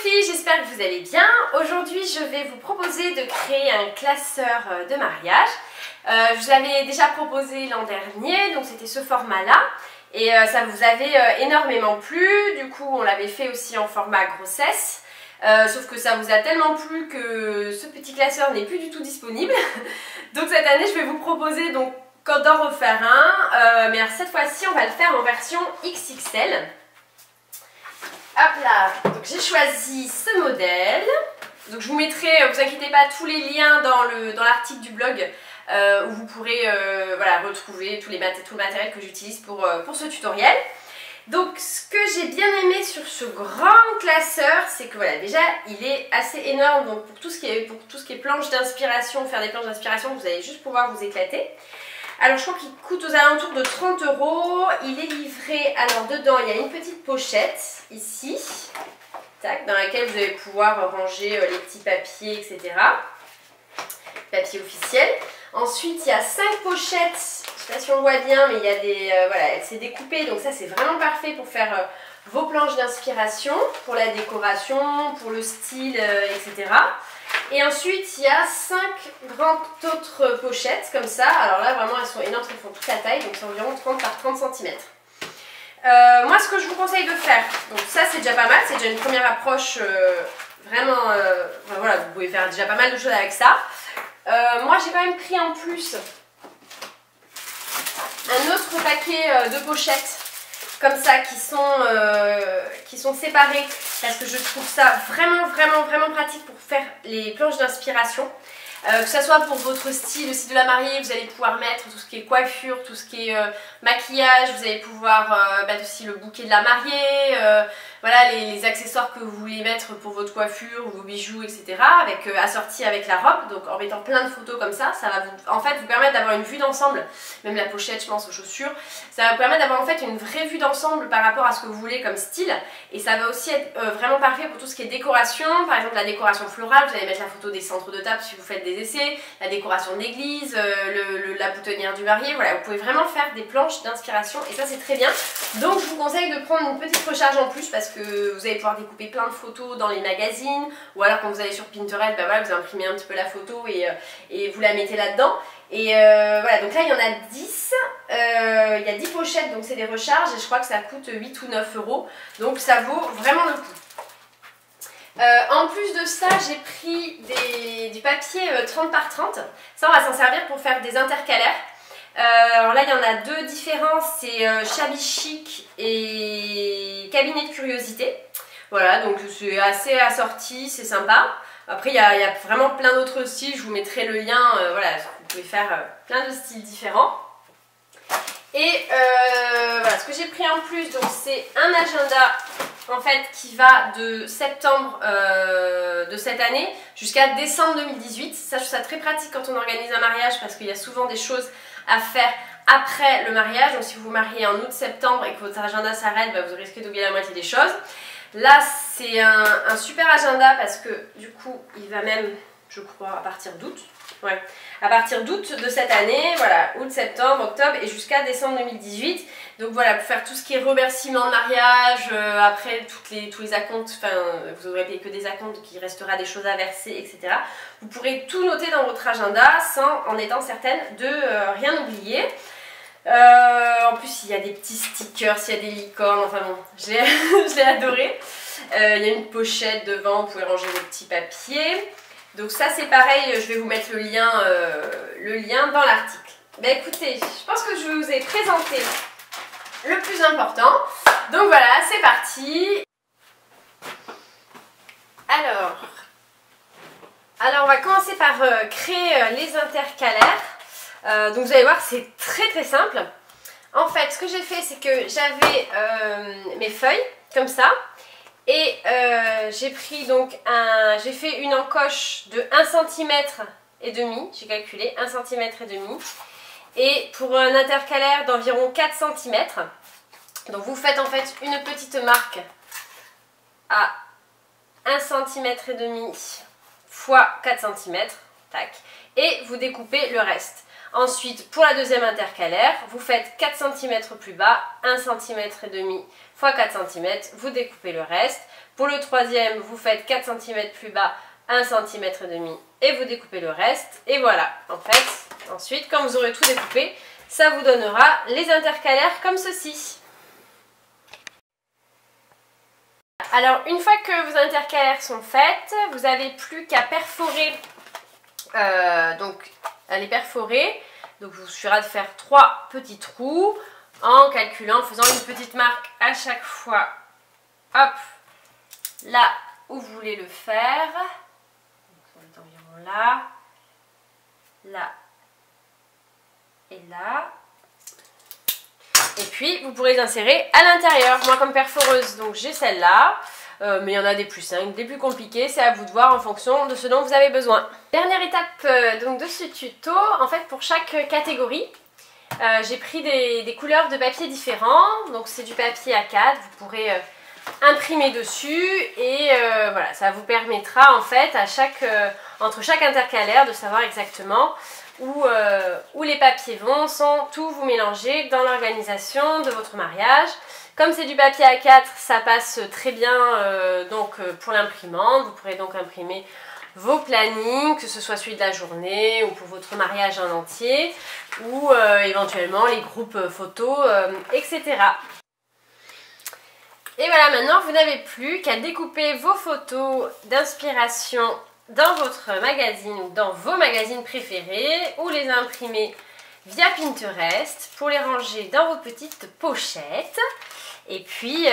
filles, j'espère que vous allez bien. Aujourd'hui je vais vous proposer de créer un classeur de mariage. Je vous l'avais déjà proposé l'an dernier, donc c'était ce format là. Et ça vous avait énormément plu, du coup on l'avait fait aussi en format grossesse. Sauf que ça vous a tellement plu que ce petit classeur n'est plus du tout disponible. Donc cette année je vais vous proposer donc d'en refaire un, mais cette fois-ci on va le faire en version XXL. Hop là, donc j'ai choisi ce modèle. Donc je vous mettrai, vous inquiétez pas, tous les liens dans l'article du blog où vous pourrez voilà, retrouver tout le matériel que j'utilise pour ce tutoriel. Donc ce que j'ai bien aimé sur ce grand classeur, c'est que voilà, déjà il est assez énorme, donc pour tout ce qui est planche d'inspiration, faire des planches d'inspiration, vous allez juste pouvoir vous éclater. Alors je crois qu'il coûte aux alentours de 30 €. Il est livré, alors dedans il y a une petite pochette ici, tac, dans laquelle vous allez pouvoir ranger les petits papiers, etc. Papier officiel. Ensuite il y a 5 pochettes, je ne sais pas si on voit bien, mais il y a des, voilà, elle s'est découpée, donc ça c'est vraiment parfait pour faire vos planches d'inspiration, pour la décoration, pour le style, etc. Et ensuite il y a 5 grandes autres pochettes comme ça. Alors là vraiment elles sont énormes, elles font toute la taille, donc c'est environ 30 par 30 cm. Moi ce que je vous conseille de faire, donc ça c'est déjà pas mal, c'est déjà une première approche vraiment, voilà, vous pouvez faire déjà pas mal de choses avec ça. Moi j'ai quand même pris en plus un autre paquet de pochettes comme ça qui sont séparées, parce que je trouve ça vraiment pratique pour faire les planches d'inspiration. Que ce soit pour votre style, le style de la mariée, vous allez pouvoir mettre tout ce qui est coiffure, tout ce qui est maquillage, vous allez pouvoir mettre aussi le bouquet de la mariée, voilà les accessoires que vous voulez mettre pour votre coiffure, vos bijoux, etc. Assortis avec la robe, donc en mettant plein de photos comme ça, ça va vous permettre d'avoir une vue d'ensemble, même la pochette je pense aux chaussures, ça va vous permettre d'avoir en fait une vraie vue d'ensemble par rapport à ce que vous voulez comme style, et ça va aussi être vraiment parfait pour tout ce qui est décoration, par exemple la décoration florale, vous allez mettre la photo des centres de table si vous faites des essais, la décoration de l'église, la boutonnière du marié, voilà, vous pouvez vraiment faire des planches d'inspiration et ça c'est très bien. Donc je vous conseille de prendre une petite recharge en plus parce que vous allez pouvoir découper plein de photos dans les magazines, ou alors quand vous allez sur Pinterest, ben voilà, vous imprimez un petit peu la photo et vous la mettez là-dedans. Et voilà, donc là il y en a 10, il y a 10 pochettes, donc c'est des recharges et je crois que ça coûte 8 ou 9 €, donc ça vaut vraiment le coup. En plus de ça, j'ai pris du papier 30 par 30. Ça, on va s'en servir pour faire des intercalaires. Alors là, il y en a deux différents. C'est Shabby Chic et Cabinet de Curiosité. Voilà, donc c'est assez assorti, c'est sympa. Après, il y a vraiment plein d'autres styles. Je vous mettrai le lien. Voilà, vous pouvez faire plein de styles différents. Et voilà, ce que j'ai pris en plus, donc c'est un agenda en fait qui va de septembre de cette année jusqu'à décembre 2018. Ça, je trouve ça très pratique quand on organise un mariage parce qu'il y a souvent des choses à faire après le mariage. Donc si vous vous mariez en août-septembre et que votre agenda s'arrête, bah, vous risquez d'oublier la moitié des choses. Là, c'est un super agenda parce que du coup, il va même, je crois, à partir d'août. Ouais, à partir d'août de cette année, voilà, août, septembre, octobre et jusqu'à décembre 2018. Donc voilà, pour faire tout ce qui est remerciement de mariage, après tous les acomptes, enfin vous aurez payé que des acomptes, donc il restera des choses à verser, etc. Vous pourrez tout noter dans votre agenda en étant certaine de rien oublier. En plus il y a des petits stickers, il y a des licornes, enfin bon, je l'ai adoré. Il y a une pochette devant, vous pouvez ranger vos petits papiers. Donc ça c'est pareil, je vais vous mettre le lien dans l'article. Ben écoutez, je pense que je vous ai présenté le plus important. Donc voilà, c'est parti. Alors on va commencer par créer les intercalaires. Donc vous allez voir, c'est très simple. En fait, ce que j'ai fait, c'est que j'avais mes feuilles comme ça. Et j'ai pris donc j'ai fait une encoche de 1,5 cm, j'ai calculé 1,5 cm, et pour un intercalaire d'environ 4 cm. Donc vous faites en fait une petite marque à 1,5 cm fois 4 cm, tac, et vous découpez le reste. Ensuite, pour la deuxième intercalaire, vous faites 4 cm plus bas, 1,5 cm fois 4 cm, vous découpez le reste. Pour le troisième, vous faites 4 cm plus bas, 1,5 cm et vous découpez le reste. Et voilà, en fait, ensuite, quand vous aurez tout découpé, ça vous donnera les intercalaires comme ceci. Alors, une fois que vos intercalaires sont faites, vous n'avez plus qu'à perforer, les perforer. Donc, il vous suffira de faire 3 petits trous en calculant, en faisant une petite marque à chaque fois. Hop, là où vous voulez le faire. Donc, on est environ là, là et là. Et puis, vous pourrez les insérer à l'intérieur. Moi, comme perforeuse, donc j'ai celle-là. Mais il y en a des plus simples, des plus compliqués. C'est à vous de voir en fonction de ce dont vous avez besoin. Dernière étape donc, de ce tuto. En fait, pour chaque catégorie, j'ai pris des couleurs de papier différents. Donc, c'est du papier A4. Vous pourrez imprimer dessus. Et voilà, ça vous permettra, en fait, entre chaque intercalaire, de savoir exactement où les papiers vont sans tout vous mélanger dans l'organisation de votre mariage. Comme c'est du papier A4, ça passe très bien pour l'imprimante. Vous pourrez donc imprimer vos plannings, que ce soit celui de la journée ou pour votre mariage en entier, ou éventuellement les groupes photos, etc. Et voilà, maintenant vous n'avez plus qu'à découper vos photos d'inspiration dans votre magazine ou dans vos magazines préférés ou les imprimer via Pinterest pour les ranger dans vos petites pochettes et puis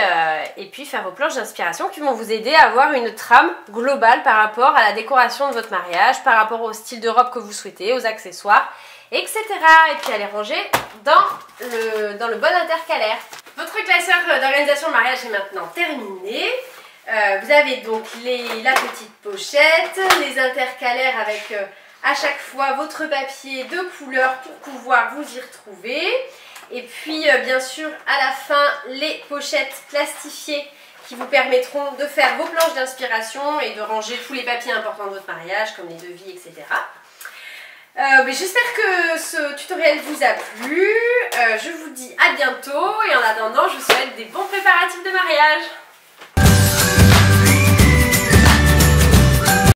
faire vos planches d'inspiration qui vont vous aider à avoir une trame globale par rapport à la décoration de votre mariage, par rapport au style de robe que vous souhaitez, aux accessoires, etc. Et puis à les ranger dans le bon intercalaire. Votre classeur d'organisation de mariage est maintenant terminé. Vous avez donc la petite pochette, les intercalaires avec à chaque fois votre papier de couleur pour pouvoir vous y retrouver. Et puis bien sûr à la fin les pochettes plastifiées qui vous permettront de faire vos planches d'inspiration et de ranger tous les papiers importants de votre mariage comme les devis, etc. J'espère que ce tutoriel vous a plu. Je vous dis à bientôt et en attendant je vous souhaite des bons préparatifs de mariage.